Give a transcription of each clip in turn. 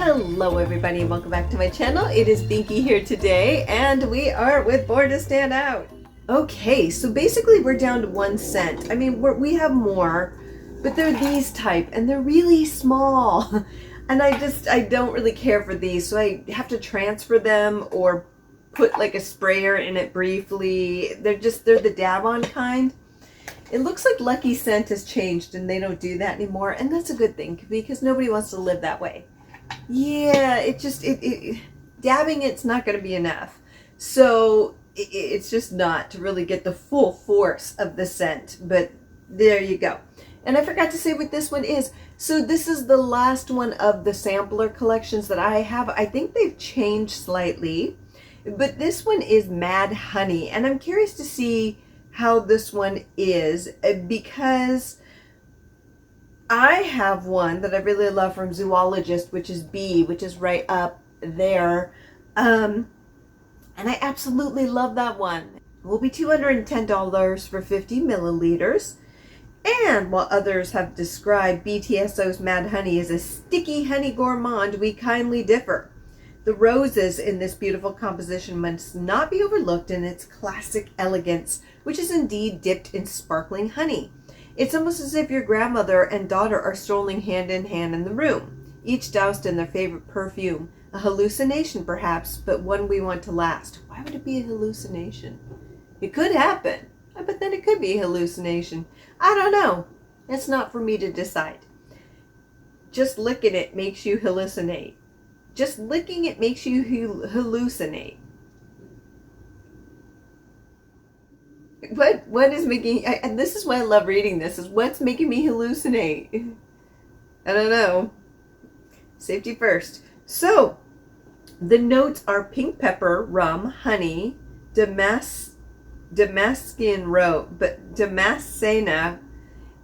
Hello everybody and welcome back to my channel. It is Binky here today and we are with Born to Stand Out. Okay, so basically we're down to 1 cent. I mean, we have more, but they're these type and they're really small. And I don't really care for these, so I have to transfer them or put like a sprayer in it briefly. They're the dab-on kind. It looks like Lucky Scent has changed and they don't do that anymore, and that's a good thing because nobody wants to live that way. Yeah, dabbing it's not going to be enough. So it's just not to really get the full force of the scent, but there you go. And I forgot to say what this one is. So this is the last one of the sampler collections that I have. I think they've changed slightly, but this one is Mad Honey, and I'm curious to see how this one is because I have one that I really love from Zoologist, which is B, which is right up there. And I absolutely love that one. It will be $210 for 50 milliliters. And while others have described BTSO's Mad Honey as a sticky honey gourmand, we kindly differ. The roses in this beautiful composition must not be overlooked in its classic elegance, which is indeed dipped in sparkling honey. It's almost as if your grandmother and daughter are strolling hand in hand in the room, each doused in their favorite perfume. A hallucination perhaps, but one we want to last. Why would it be a hallucination? It could happen, but then it could be a hallucination. I don't know. It's not for me to decide. Just licking it makes you hallucinate. Just licking it makes you hallucinate. What is making, and this is why I love reading this, is what's making me hallucinate? I don't know. Safety first. So, the notes are pink pepper, rum, honey, Damascene Damascena.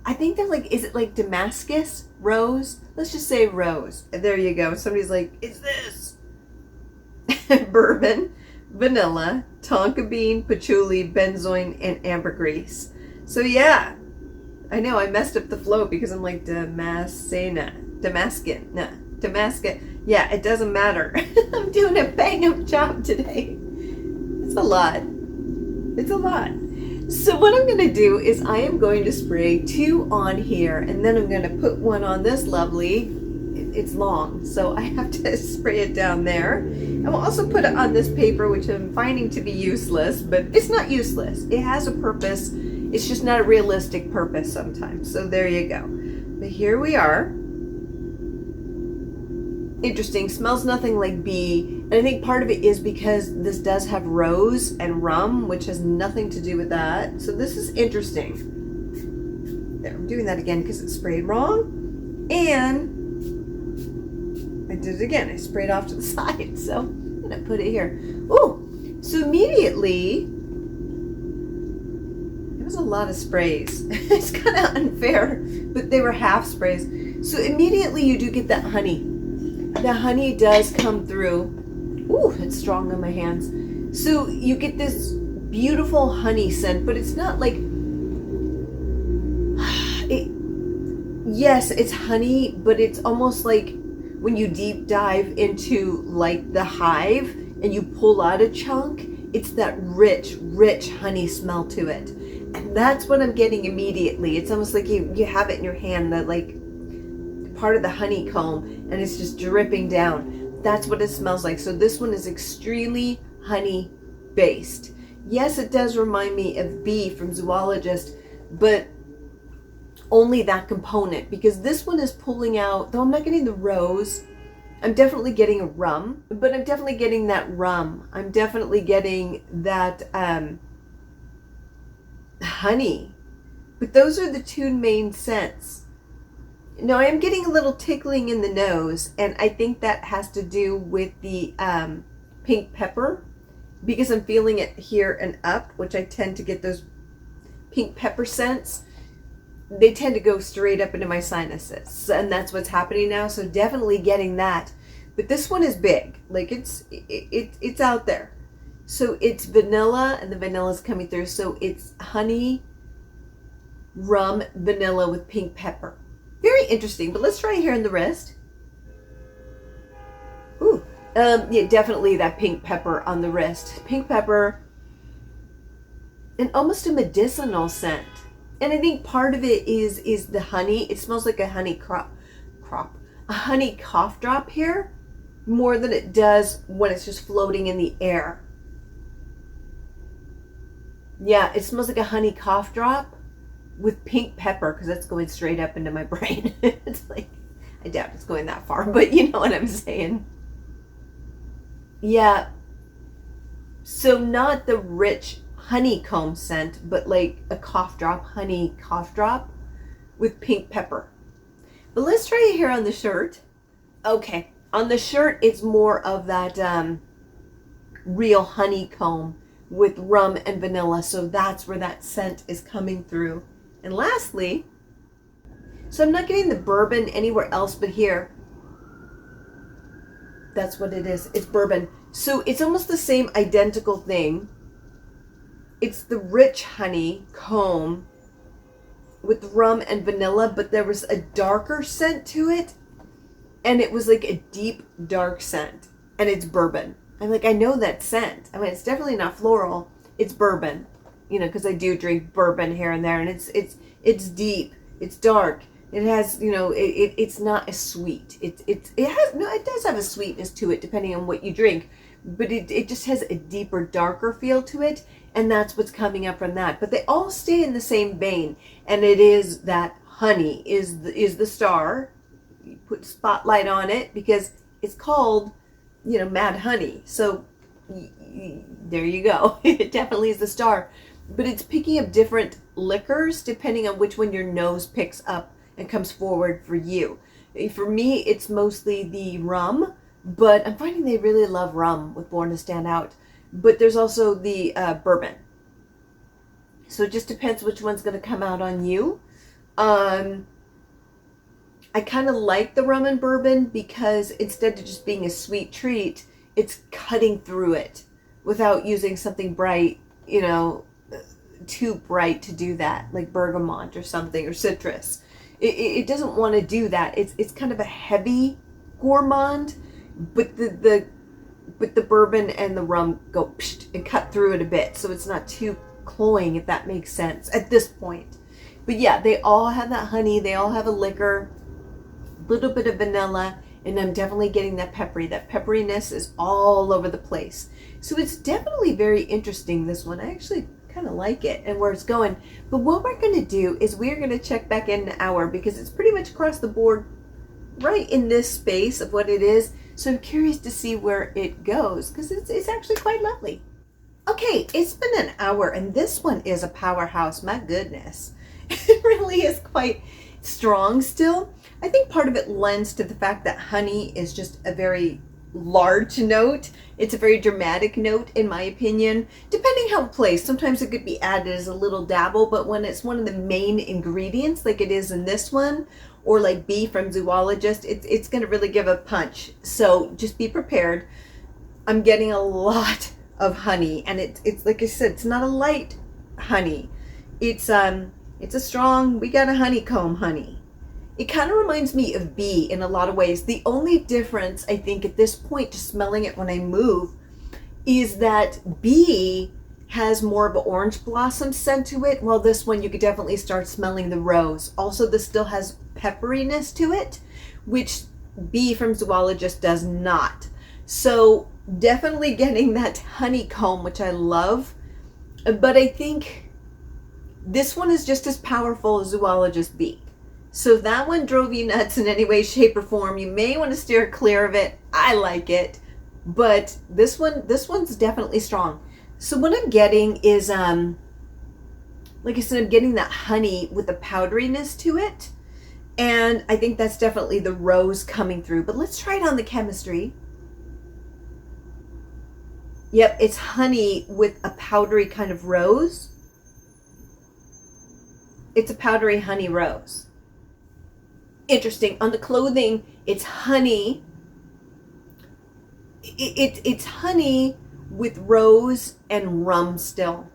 I think they're like, is it like Damascus rose? Let's just say rose. There you go. Somebody's like, is this? Bourbon, vanilla, tonka bean, patchouli, benzoin, and ambergris. So yeah, I know I messed up the flow because I'm like Damascena, Damascus. Yeah, it doesn't matter. I'm doing a bang-up job today. It's a lot. It's a lot. So what I'm going to do is I am going to spray 2 on here, and then I'm going to put one on this lovely. It's long, so I have to spray it down there. And we'll also put it on this paper, which I'm finding to be useless, but it's not useless. It has a purpose. It's just not a realistic purpose sometimes. So there you go. But here we are. Interesting. Smells nothing like bee. And I think part of it is because this does have rose and rum, which has nothing to do with that. So this is interesting. There, I'm doing that again because it's sprayed wrong. And I did it again. I sprayed off to the side. So I'm going to put it here. Ooh. So immediately, it was a lot of sprays. It's kind of unfair, but they were half sprays. So immediately you do get that honey. The honey does come through. Ooh, it's strong on my hands. So you get this beautiful honey scent, but it's not like, yes, it's honey, but it's almost like when you deep dive into like the hive and you pull out a chunk, it's that rich honey smell to it. And that's what I'm getting immediately. It's almost like you have it in your hand, that like part of the honeycomb, and it's just dripping down. That's what it smells like. So this one is extremely honey based. Yes, it does remind me of bee from Zoologist, but only that component, because this one is pulling out, though I'm not getting the rose, I'm definitely getting a rum, but I'm definitely getting that rum. I'm definitely getting that honey. But those are the 2 main scents. Now, I am getting a little tickling in the nose, and I think that has to do with the pink pepper, because I'm feeling it here and up, which I tend to get those pink pepper scents. They tend to go straight up into my sinuses, and that's what's happening now. So definitely getting that. But this one is big. Like it's out there. So it's vanilla, and the vanilla is coming through. So it's honey, rum, vanilla with pink pepper. Very interesting, but let's try it here in the wrist. Yeah, definitely that pink pepper on the wrist. Pink pepper and almost a medicinal scent. And I think part of it is the honey. It smells like a honey a honey cough drop here more than it does when it's just floating in the air. Yeah, it smells like a honey cough drop with pink pepper because that's going straight up into my brain. It's like, I doubt it's going that far, but you know what I'm saying. Yeah, so not the rich honeycomb scent, but like a cough drop, honey cough drop with pink pepper. But let's try it here on the shirt. Okay, on the shirt, it's more of that real honeycomb with rum and vanilla. So that's where that scent is coming through. And lastly, so I'm not getting the bourbon anywhere else but here. That's what it is. It's bourbon. So it's almost the same identical thing. It's the rich honey comb with rum and vanilla, but there was a darker scent to it. And it was like a deep, dark scent. And it's bourbon. I'm like, I know that scent. I mean, it's definitely not floral. It's bourbon. You know, because I do drink bourbon here and there. And it's deep. It's dark. It has, you know, it's not as sweet. It does have a sweetness to it depending on what you drink. But it just has a deeper, darker feel to it. And that's what's coming up from that. But they all stay in the same vein. And it is that honey is the star. You put spotlight on it because it's called, you know, Mad Honey. So there you go. It definitely is the star. But it's picking up different liquors depending on which one your nose picks up and comes forward for you. For me, it's mostly the rum, but I'm finding they really love rum with Born to Stand Out. But there's also the bourbon. So it just depends which one's going to come out on you. I kind of like the rum and bourbon because instead of just being a sweet treat, it's cutting through it without using something bright, you know, too bright to do that, like bergamot or something, or citrus. It doesn't want to do that. It's kind of a heavy gourmand, but the bourbon and the rum go psht and cut through it a bit, so it's not too cloying, if that makes sense at this point. But yeah, they all have that honey. They all have a liquor, little bit of vanilla, and I'm definitely getting that peppery. That pepperiness is all over the place. So it's definitely very interesting, this one. I actually kind of like it and where it's going. But what we're going to do is we're going to check back in an hour because it's pretty much across the board right in this space of what it is. So I'm curious to see where it goes because it's actually quite lovely. Okay, it's been an hour and this one is a powerhouse. My goodness. It really is quite strong still. I think part of it lends to the fact that honey is just a very large note. It's a very dramatic note, in my opinion, depending how placed. Sometimes it could be added as a little dabble, but when it's one of the main ingredients, like it is in this one, or like B from Zoologist, it's going to really give a punch. So just be prepared. I'm getting a lot of honey, and it's like I said, it's not a light honey. It's a strong, we got a honeycomb honey. It kind of reminds me of bee in a lot of ways. The only difference, I think, at this point, just smelling it when I move, is that bee has more of an orange blossom scent to it, while this one you could definitely start smelling the rose. Also, this still has pepperiness to it, which bee from Zoologist does not. So definitely getting that honeycomb, which I love, but I think this one is just as powerful as Zoologist bee. So if that one drove you nuts in any way, shape, or form, you may want to steer clear of it. I like it, but this one's definitely strong. So what I'm getting is, like I said, I'm getting that honey with the powderiness to it, and I think that's definitely the rose coming through. But let's try it on the chemistry. Yep, it's honey with a powdery kind of rose. It's a powdery honey rose. Interesting. On the clothing, it's honey. It's honey with rose and rum still,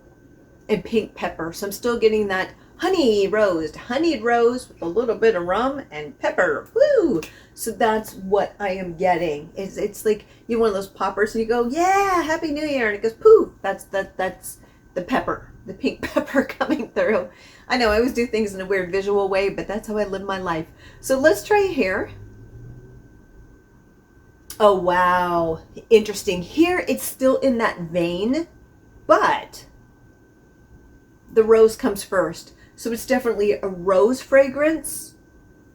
and pink pepper. So I'm still getting that honeyed rose with a little bit of rum and pepper. Woo! So that's what I am getting. It's like you one of those poppers and you go, yeah, Happy New Year, and it goes poof. That's the pepper, the pink pepper coming through. I know I always do things in a weird visual way, but that's how I live my life. So let's try here. Oh wow, interesting. Here it's still in that vein, but the rose comes first. So it's definitely a rose fragrance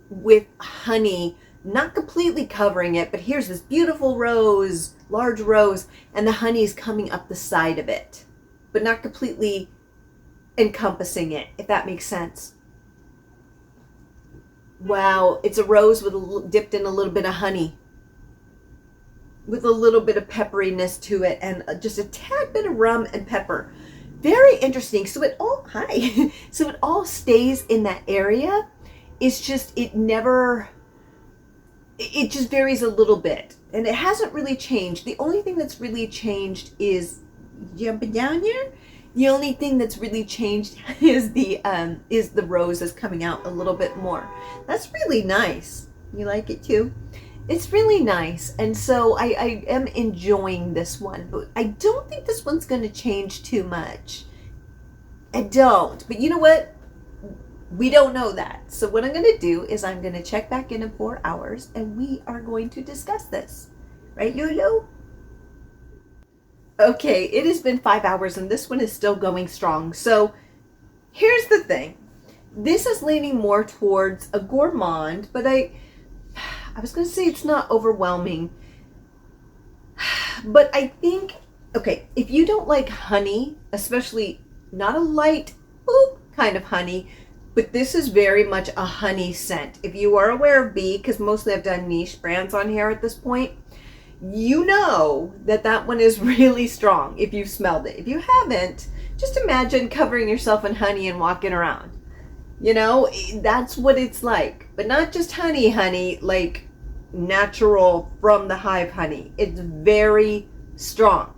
with honey, not completely covering it, but here's this beautiful rose, large rose, and the honey is coming up the side of it, but not completely encompassing it, if that makes sense. Wow, it's a rose with dipped in a little bit of honey, with a little bit of pepperiness to it, and just a tad bit of rum and pepper. Very interesting. So it all, so it all stays in that area. It's just, it just varies a little bit. And it hasn't really changed. The only thing that's really changed is, jumping down here, the only thing that's really changed is the roses coming out a little bit more. That's really nice. You like it too? It's really nice, and so I am enjoying this one, but I don't think this one's going to change too much. I don't, but you know what? We don't know that. So what I'm going to do is I'm going to check back in 4 hours, and we are going to discuss this. Right, Lulu? Okay, it has been 5 hours, and this one is still going strong. So here's the thing. This is leaning more towards a gourmand, but I was going to say it's not overwhelming, but I think, okay, if you don't like honey, especially not a light kind of honey, but this is very much a honey scent. If you are aware of bee, because mostly I've done niche brands on here at this point, you know that one is really strong if you've smelled it. If you haven't, just imagine covering yourself in honey and walking around. You know, that's what it's like. But not just honey, like natural from the hive honey. It's very strong.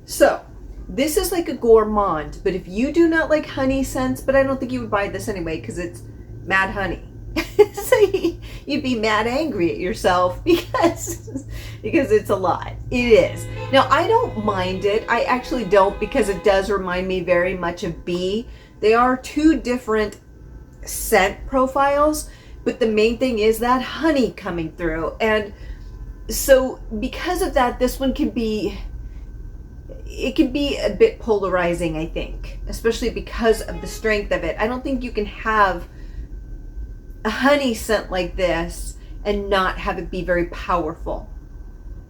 So this is like a gourmand, but if you do not like honey scents, but I don't think you would buy this anyway because it's mad honey. So you'd be mad angry at yourself because it's a lot. It is. Now I don't mind it. I actually don't, because it does remind me very much of bee. They are two different scent profiles, but the main thing is that honey coming through. And so because of that, this one can be a bit polarizing, I think, especially because of the strength of it. I don't think you can have a honey scent like this and not have it be very powerful.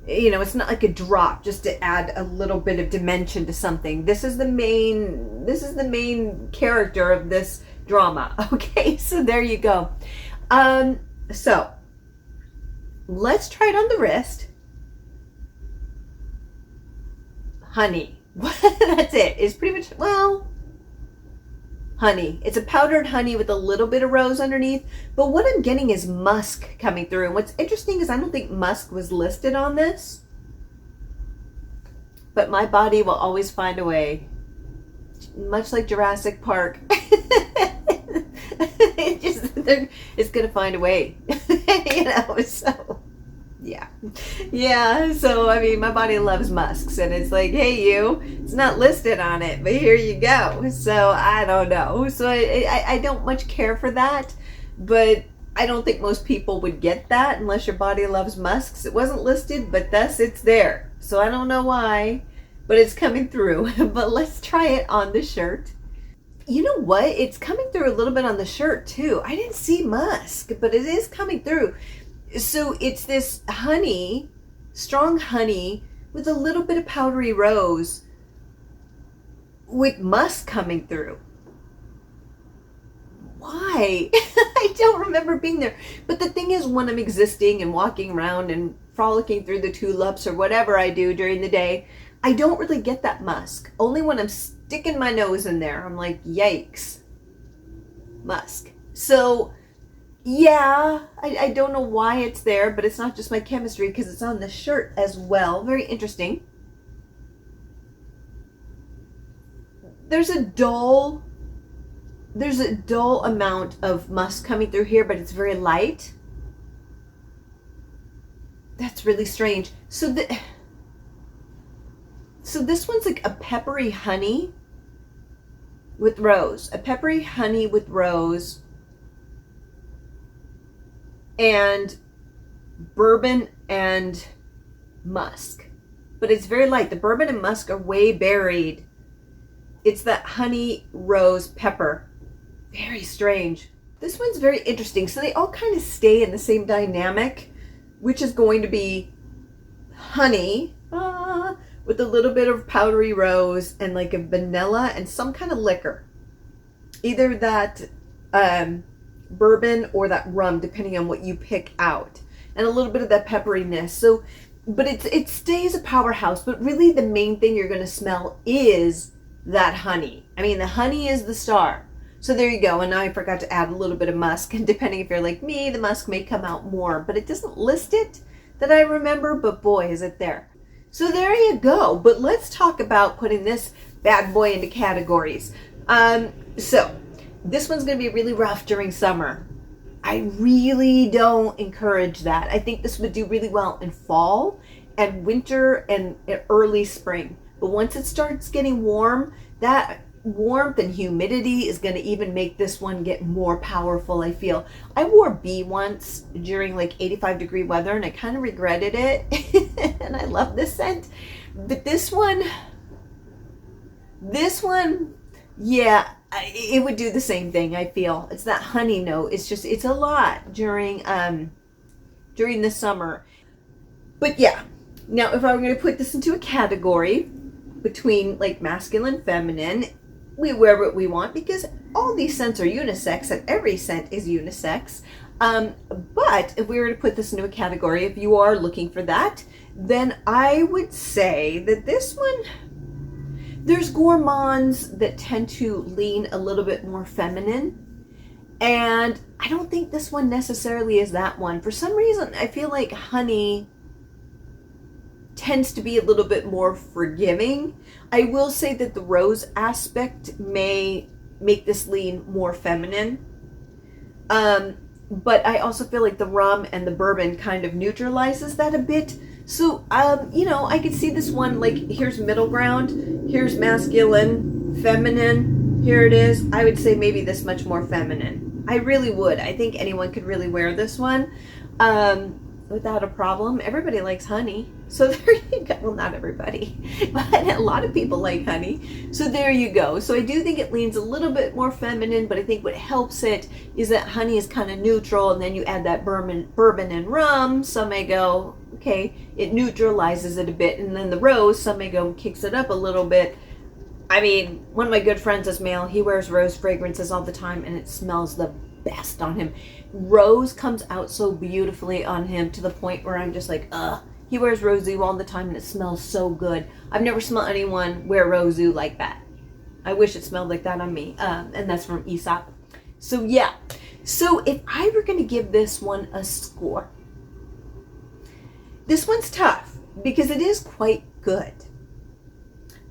You know, it's not like a drop just to add a little bit of dimension to something. This is the main character of this drama. Okay, so there you go. So let's try it on the wrist. Honey. That's it. It's pretty much, well, honey. It's a powdered honey with a little bit of rose underneath, but what I'm getting is musk coming through. And what's interesting is I don't think musk was listed on this, but my body will always find a way, much like Jurassic Park. It's gonna find a way. You know, so yeah, so I mean, my body loves musks, and it's like, hey, it's not listed on it, but here you go. So I don't know, so I don't much care for that, but I don't think most people would get that unless your body loves musks. It wasn't listed, but thus it's there, so I don't know why, but it's coming through. But let's try it on the shirt. You know what? It's coming through a little bit on the shirt too. I didn't see musk, but it is coming through. So it's this honey, strong honey with a little bit of powdery rose with musk coming through. Why? I don't remember being there. But the thing is, when I'm existing and walking around and frolicking through the tulips or whatever I do during the day, I don't really get that musk. Only when I'm sticking my nose in there, I'm like, yikes, musk. So yeah, I don't know why it's there, but it's not just my chemistry because it's on the shirt as well. Very interesting. There's a dull there's a dull amount of musk coming through here, but it's very light. That's really strange. So this one's like a peppery honey with rose. A peppery honey with rose and bourbon and musk. But it's very light. The bourbon and musk are way buried. It's that honey, rose, pepper. Very strange. This one's very interesting. So they all kind of stay in the same dynamic, which is going to be honey with a little bit of powdery rose and like a vanilla and some kind of liquor. Either that bourbon or that rum, depending on what you pick out. And a little bit of that pepperiness. So, but it stays a powerhouse, but really the main thing you're going to smell is that honey. I mean, the honey is the star. So there you go. And now I forgot to add a little bit of musk. And depending if you're like me, the musk may come out more, but it doesn't list it that I remember, but boy, is it there. So there you go. But let's talk about putting this bad boy into categories. So this one's going to be really rough during summer. I really don't encourage that. I think this would do really well in fall and winter and early spring. But once it starts getting warm, that warmth and humidity is going to even make this one get more powerful, I feel. I wore B once during like 85-degree weather and I kind of regretted it. And I love this scent. But this one, yeah, it would do the same thing, I feel. It's that honey note. It's a lot during the summer. But yeah, now if I were going to put this into a category between like masculine, feminine, we wear what we want because all these scents are unisex and every scent is unisex. But if we were to put this into a category, if you are looking for that, then I would say that this one, there's gourmands that tend to lean a little bit more feminine. And I don't think this one necessarily is that one. For some reason, I feel like honey tends to be a little bit more forgiving. I will say that the rose aspect may make this lean more feminine. But I also feel like the rum and the bourbon kind of neutralizes that a bit. So, I could see this one, like, here's middle ground, here's masculine, feminine, here it is. I would say maybe this much more feminine. I really would. I think anyone could really wear this one without a problem. Everybody likes honey. So there you go. Well, not everybody, but a lot of people like honey. So there you go. So I do think it leans a little bit more feminine, but I think what helps it is that honey is kind of neutral, and then you add that bourbon and rum. Some may go, okay, it neutralizes it a bit, and then the rose, some may go, kicks it up a little bit. I mean, one of my good friends is male. He wears rose fragrances all the time, and it smells the best on him. Rose comes out so beautifully on him to the point where I'm just like, ugh. He wears Rosue all the time and it smells so good. I've never smelled anyone wear Rosue like that. I wish it smelled like that on me. And that's from Aesop. So yeah. So if I were going to give this one a score, this one's tough because it is quite good.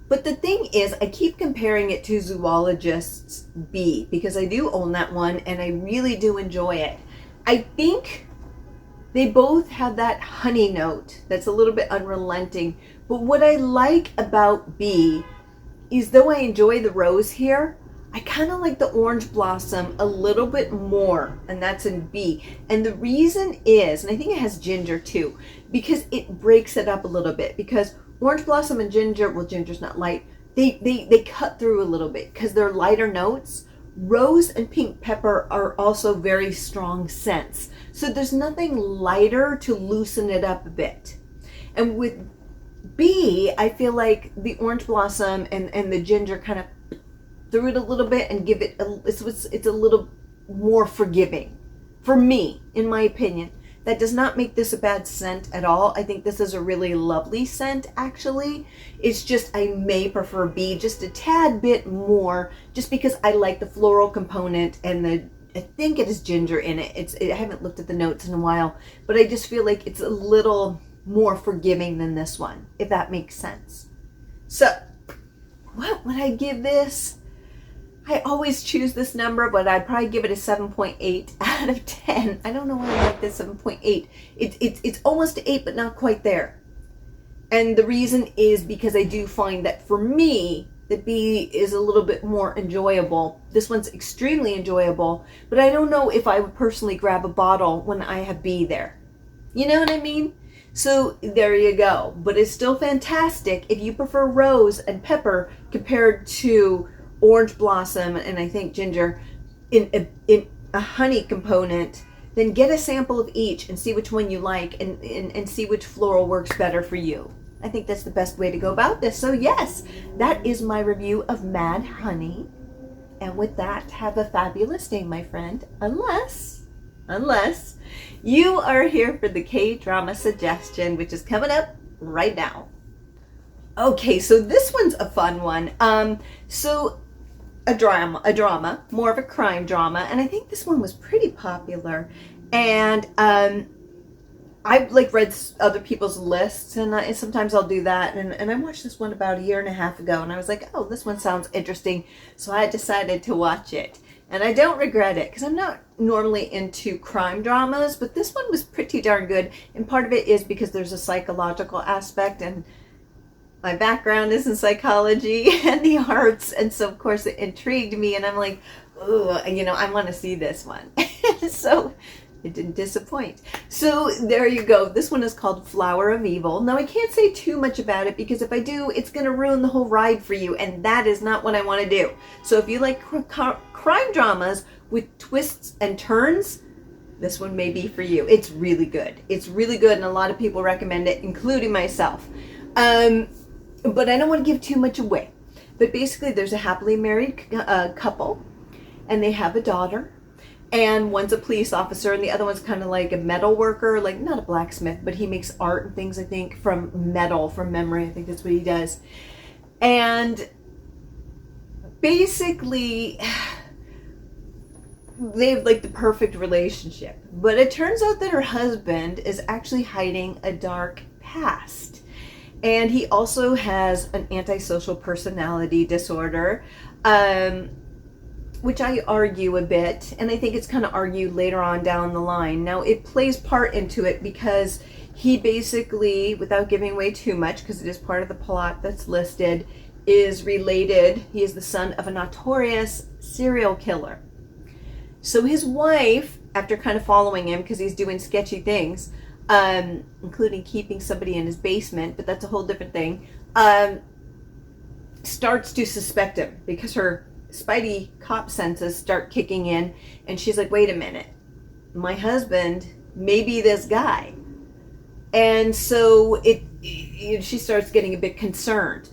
But the thing is, I keep comparing it to Zoologist's Bee because I do own that one and I really do enjoy it. I think they both have that honey note that's a little bit unrelenting. But what I like about Bee is, though I enjoy the rose here, I kind of like the orange blossom a little bit more, and that's in Bee. And the reason is, and I think it has ginger too, because it breaks it up a little bit. Because orange blossom and ginger, well, ginger's not light, they cut through a little bit because they're lighter notes. Rose and pink pepper are also very strong scents. So there's nothing lighter to loosen it up a bit. And with Bee, I feel like the orange blossom and the ginger kind of through it a little bit and give it, it's a little more forgiving. For me, in my opinion. That does not make this a bad scent at all. I think this is a really lovely scent, actually. It's just I may prefer Bee just a tad bit more, just because I like the floral component and I think it is ginger in it. I haven't looked at the notes in a while, but I just feel like it's a little more forgiving than this one, if that makes sense. So, what would I give this? I always choose this number, but I'd probably give it a 7.8 out of 10. I don't know why I like this 7.8. It's almost 8, but not quite there. And the reason is because I do find that for me, the B is a little bit more enjoyable. This one's extremely enjoyable, but I don't know if I would personally grab a bottle when I have B there. You know what I mean? So there you go. But it's still fantastic if you prefer rose and pepper compared to orange blossom and I think ginger in a honey component. Then get a sample of each and see which one you like and see which floral works better for you. I think that's the best way to go about this. So yes, that is my review of Mad Honey. And with that, have a fabulous day, my friend. Unless you are here for the K-drama suggestion, which is coming up right now. Okay, so this one's a fun one. So a drama, more of a crime drama, and I think this one was pretty popular. And I've read other people's lists, and sometimes I'll do that. And I watched this one about 1.5 years ago, and I was like, oh, this one sounds interesting. So I decided to watch it. And I don't regret it, because I'm not normally into crime dramas, but this one was pretty darn good. And part of it is because there's a psychological aspect, and my background is in psychology and the arts. And so, of course, it intrigued me, and I'm like, oh, I want to see this one. So it didn't disappoint. So there you go. This one is called Flower of Evil. Now, I can't say too much about it because if I do, it's going to ruin the whole ride for you, and that is not what I want to do. So if you like crime dramas with twists and turns, this one may be for you. It's really good. It's really good, and a lot of people recommend it, including myself. But I don't want to give too much away. But basically, there's a happily married couple, and they have a daughter. And one's a police officer, and the other one's kind of like a metal worker, like not a blacksmith, but he makes art and things, I think, from metal, from memory. I think that's what he does. And basically, they have the perfect relationship. But it turns out that her husband is actually hiding a dark past. And he also has an antisocial personality disorder. Which I argue a bit, and I think it's kind of argued later on down the line. Now, it plays part into it because he basically, without giving away too much, because it is part of the plot that's listed, is related. He is the son of a notorious serial killer. So his wife, after kind of following him because he's doing sketchy things, including keeping somebody in his basement, but that's a whole different thing, starts to suspect him because her Spidey cop senses start kicking in, and she's like, wait a minute, my husband may be this guy. And so she starts getting a bit concerned.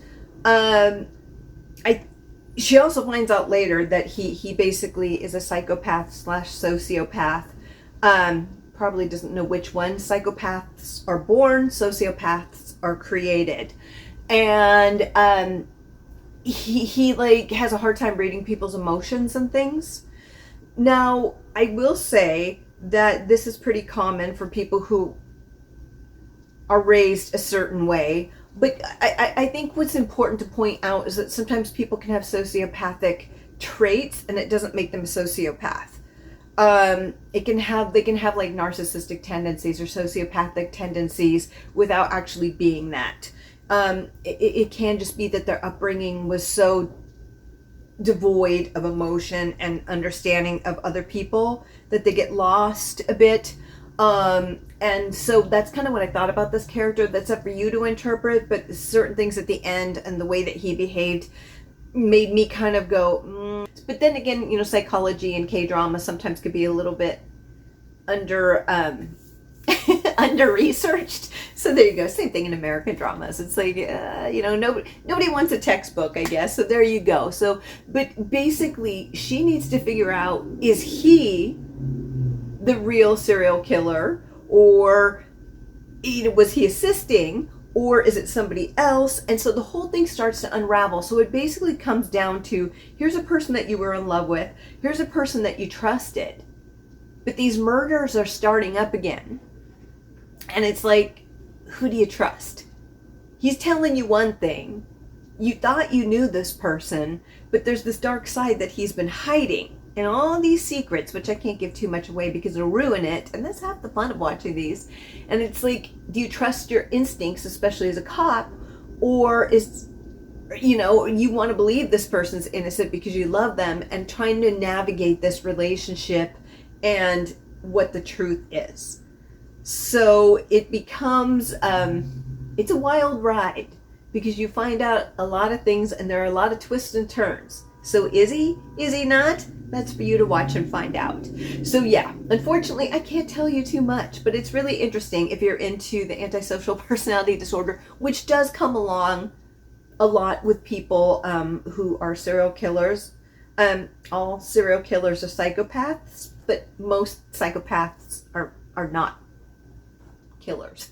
She also finds out later that he basically is a psychopath / sociopath. Probably doesn't know which one. Psychopaths are born, sociopaths are created. And he has a hard time reading people's emotions and things. Now, I will say that this is pretty common for people who are raised a certain way. But I think what's important to point out is that sometimes people can have sociopathic traits, and it doesn't make them a sociopath. They can have narcissistic tendencies or sociopathic tendencies without actually being that. It can just be that their upbringing was so devoid of emotion and understanding of other people that they get lost a bit. And so that's kind of what I thought about this character. That's up for you to interpret, but certain things at the end and the way that he behaved made me kind of go, But then again, psychology and K-drama sometimes could be a little bit under-researched. So there you go. Same thing in American dramas. It's like, nobody wants a textbook, I guess. So there you go. So, but basically, she needs to figure out, is he the real serial killer, or was he assisting, or is it somebody else? And so the whole thing starts to unravel. So it basically comes down to, here's a person that you were in love with, here's a person that you trusted, but these murders are starting up again. And it's like, who do you trust? He's telling you one thing, you thought you knew this person, but there's this dark side that he's been hiding. And all these secrets, which I can't give too much away because it'll ruin it. And that's half the fun of watching these. And it's like, do you trust your instincts, especially as a cop? Or is, you want to believe this person's innocent because you love them, and trying to navigate this relationship and what the truth is. So it becomes, it's a wild ride because you find out a lot of things and there are a lot of twists and turns. So is he? Is he not? That's for you to watch and find out. So yeah, unfortunately, I can't tell you too much, but it's really interesting if you're into the antisocial personality disorder, which does come along a lot with people who are serial killers. All serial killers are psychopaths, but most psychopaths are not killers.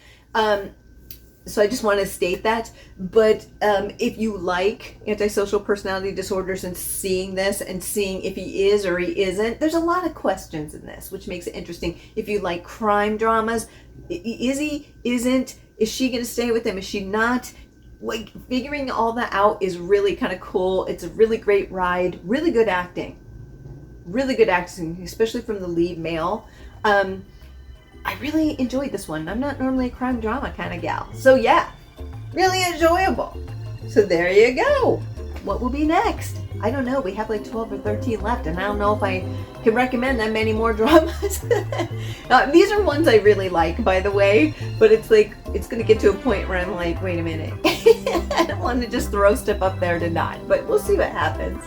So I just want to state that. But if you like antisocial personality disorders and seeing this and seeing if he is or he isn't, there's a lot of questions in this, which makes it interesting. If you like crime dramas, is he, isn't, is she going to stay with him, is she not? Like, figuring all that out is really kind of cool. It's a really great ride, really good acting, especially from the lead male. I really enjoyed this one. I'm not normally a crime drama kind of gal. So yeah, really enjoyable. So there you go. What will be next? I don't know. We have like 12 or 13 left, and I don't know if I can recommend that many more dramas. These are ones I really like, by the way, but it's like, it's going to get to a point where I'm like, wait a minute. I don't want to just throw stuff up there to not, but we'll see what happens.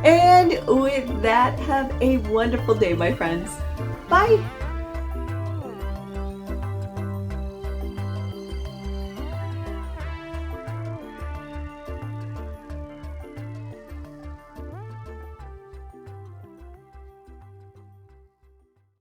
And with that, have a wonderful day, my friends. Bye.